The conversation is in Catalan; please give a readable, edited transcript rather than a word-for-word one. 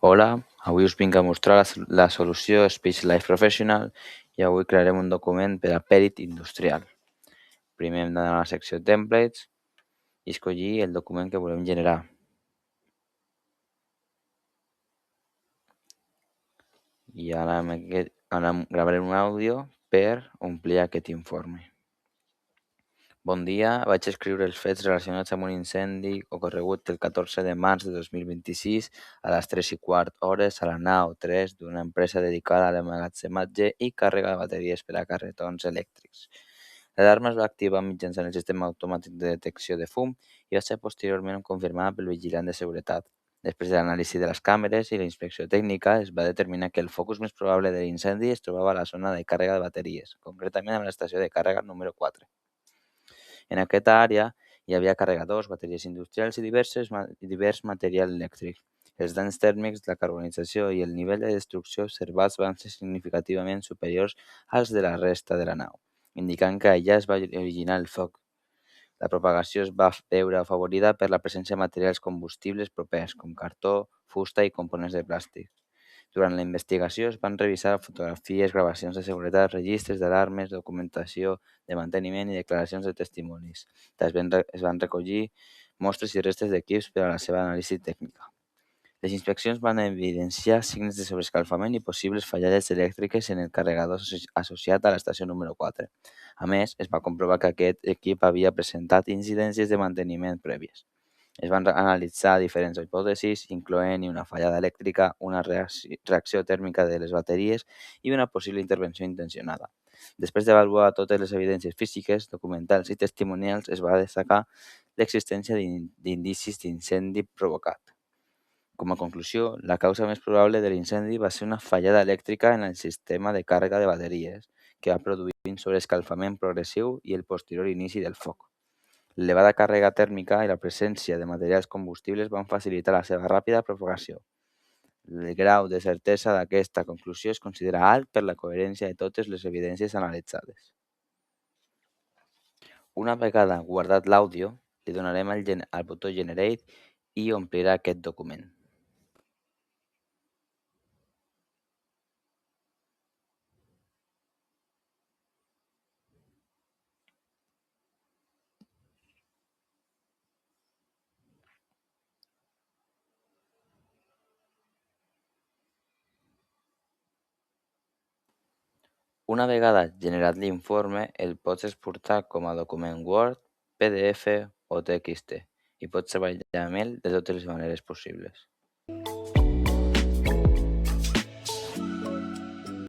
Hola, avui us vinc a mostrar la solució Speech Life Professional i avui crearem un document per a pèrit industrial. Primer hem d'anar a la secció Templates i escollir el document que volem generar. I ara gravarem un àudio per omplir aquest informe. Bon dia, vaig escriure els fets relacionats amb un incendi ocorregut el 14 de març de 2026 a les 3:15 a la nau 3 d'una empresa dedicada a l'emmagatzematge i càrrega de bateries per a carretons elèctrics. L'alarma es va activar mitjançant el sistema automàtic de detecció de fum i va ser posteriorment confirmada pel vigilant de seguretat. Després de l'anàlisi de les càmeres i la inspecció tècnica, es va determinar que el focus més probable de l'incendi es trobava a la zona de càrrega de bateries, concretament a l'estació de càrrega número 4. En aquesta àrea hi havia carregadors, bateries industrials i divers material elèctric. Els danys tèrmics, la carbonització i el nivell de destrucció observats van ser significativament superiors als de la resta de la nau, indicant que allà es va originar el foc. La propagació es va veure afavorida per la presència de materials combustibles propers, com cartó, fusta i components de plàstic. Durant la investigació es van revisar fotografies, gravacions de seguretat, registres d'alarmes, documentació de manteniment i declaracions de testimonis. També es van recollir mostres i restes d'equips per a la seva anàlisi tècnica. Les inspeccions van evidenciar signes de sobreescalfament i possibles fallades elèctriques en el carregador associat a l'estació número 4. A més, es va comprovar que aquest equip havia presentat incidències de manteniment prèvies. Es van analitzar diferents hipòtesis, incloent-hi una fallada elèctrica, una reacció tèrmica de les bateries i una possible intervenció intencionada. Després d'avaluar totes les evidències físiques, documentals i testimonials, es va destacar l'existència d'indicis d'incendi provocat. Com a conclusió, la causa més probable de l'incendi va ser una fallada elèctrica en el sistema de càrrega de bateries, que va produir un sobreescalfament progressiu i el posterior inici del foc. L'elevada càrrega tèrmica i la presència de materials combustibles van facilitar la seva ràpida propagació. El grau de certesa d'aquesta conclusió es considera alt per la coherència de totes les evidències analitzades. Una vegada guardat l'àudio, li donarem al botó Generate i omplirà aquest document. Una vegada generat l'informe, el pots exportar com a document Word, PDF o TXT i pots treballar amb ell de totes les maneres possibles.